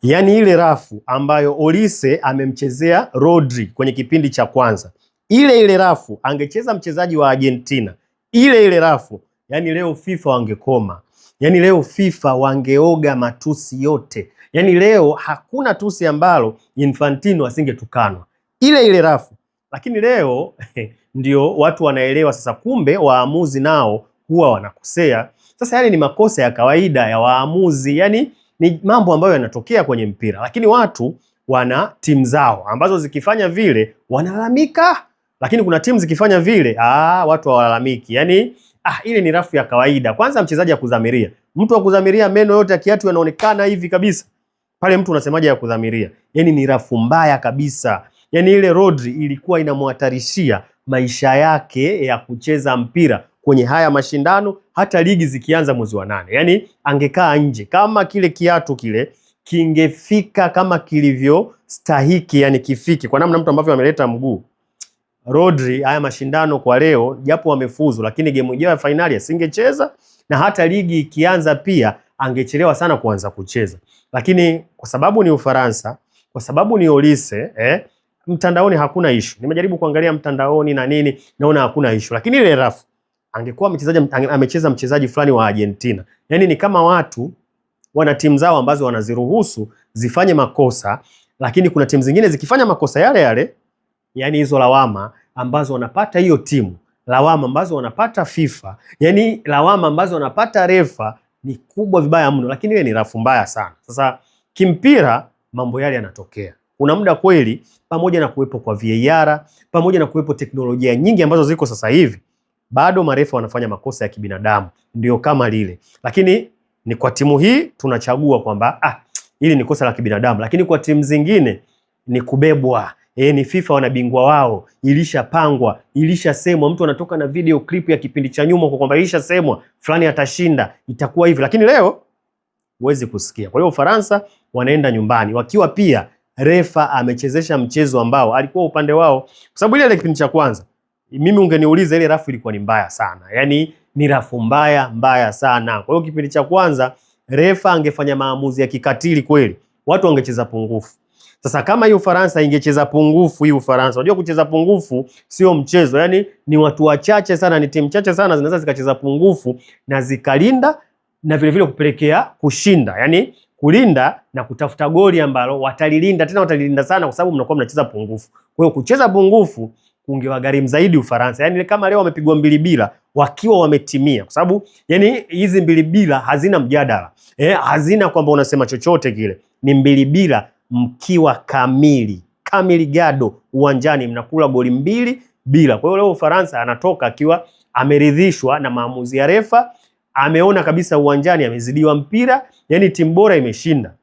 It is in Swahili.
Yaani ile rafu ambayo Olise amemchezea Rodri kwenye kipindi cha kwanza, ile rafu angecheza mchezaji wa Argentina, ile rafu, yani leo FIFA wangekoma. Yani leo FIFA wangeoga matusi yote. Yani leo hakuna tusi ambalo Infantino asingetukanwa. Ile rafu. Lakini leo ndio watu wanaelewa sasa, kumbe waamuzi nao huwa wanakosea. Sasa yale ni makosa ya kawaida ya waamuzi, yani ni mambo ambayo yanatokea kwenye mpira, lakini watu wana timu zao ambazo zikifanya vile wanalalamika, lakini kuna timu zikifanya vile watu hawalalamiki. Yani ile ni rafu ya kawaida. Kwanza mchezaji akudhamiria, mtu akudhamiria meno yote ya kiatu yanaonekana hivi kabisa, pale mtu unasemaje ya kudhamiria? Yani ni rafu mbaya kabisa. Yani ile Rodri ilikuwa inamhatarishia maisha yake ya kucheza mpira kwenye haya mashindano, hata ligi zikianza mwezi wa 8. Yani angekaa nje kama kile kiatu kile kingefika kama kilivyo stahiki, yani kifiki kwa namna mtu ambavyo ameleta mguu. Rodri haya mashindano kwa leo japo wamefuzu, lakini game ijayo ya finali asingecheza, na hata ligi ikianza pia angechelewa sana kuanza kucheza. Lakini kwa sababu ni Ufaransa, kwa sababu ni Olise, mtandaoni hakuna issue. Nimejaribu kuangalia mtandaoni na nini, naona hakuna issue. Lakini ile rafu angekuwa amecheza mchezaji fulani wa Argentina, yani ni kama watu wana timu zao ambazo wanaziruhusu zifanye makosa, lakini kuna timu zingine zikifanya makosa yale yale, yani hizo lawama ambazo wanapata hiyo timu, lawama ambazo wanapata FIFA, yani lawama ambazo wanapata refa ni kubwa vibaya mno. Lakini ile ni rafu mbaya sana. Sasa kimpira mambo yale yanatokea. Kuna muda kweli, pamoja na kuwepo kwa VAR, pamoja na kuwepo teknolojia nyingi ambazo ziko sasa hivi, bado marefa wanafanya makosa ya kibinadamu, ndio kama lile. Lakini ni kwa timu hii tunachagua kwamba hili ni kosa la kibinadamu, lakini kwa timu zingine ni kubebwa. Ni FIFA wana bingwa wao, ilishapangwa, ilishasemwa, mtu anatoka na video clip ya kipindi cha nyuma kwa kwamba ilishasemwa fulani atashinda, itakuwa hivi, lakini leo huwezi kusikia. Kwa hiyo Ufaransa wanaenda nyumbani wakiwa pia refa amechezesha mchezo ambao alikuwa upande wao, kwa sababu ile kipindi cha kwanza mimi ungeniuliza ile rafu ilikuwa ni mbaya sana. Yani ni rafu mbaya sana. Kwa hiyo kipindi cha kwanza refa angefanya maamuzi ya kikatili kweli, watu wangecheza pungufu. Sasa kama hii Ufaransa ingecheza pungufu, hii Ufaransa, unajua kucheza pungufu sio mchezo. Yani ni watu wachache sana, ni timu chache sana zinaweza zikacheza pungufu na zikalinda na vile vile kupelekea kushinda. Yani kulinda na kutafuta goli ambalo watalilinda, tena watalilinda sana kwa sababu mnakuwa mnacheza pungufu. Kwa hiyo kucheza pungufu kungewagharimu zaidi Ufaransa. Yani kama leo wamepigwa 2-2 wakiwa wametimia, kwa sababu yani hizi 2-2 hazina mjadala. Hazina kwamba unasema chochote kile. Ni 2-2 mkiwa kamili gado uwanjani, mnakula goli 2-2. Kwa hiyo leo Ufaransa anatoka akiwa ameridhishwa na maamuzi ya refa, ameona kabisa uwanjani amezidiwa mpira, yani timu bora imeshinda.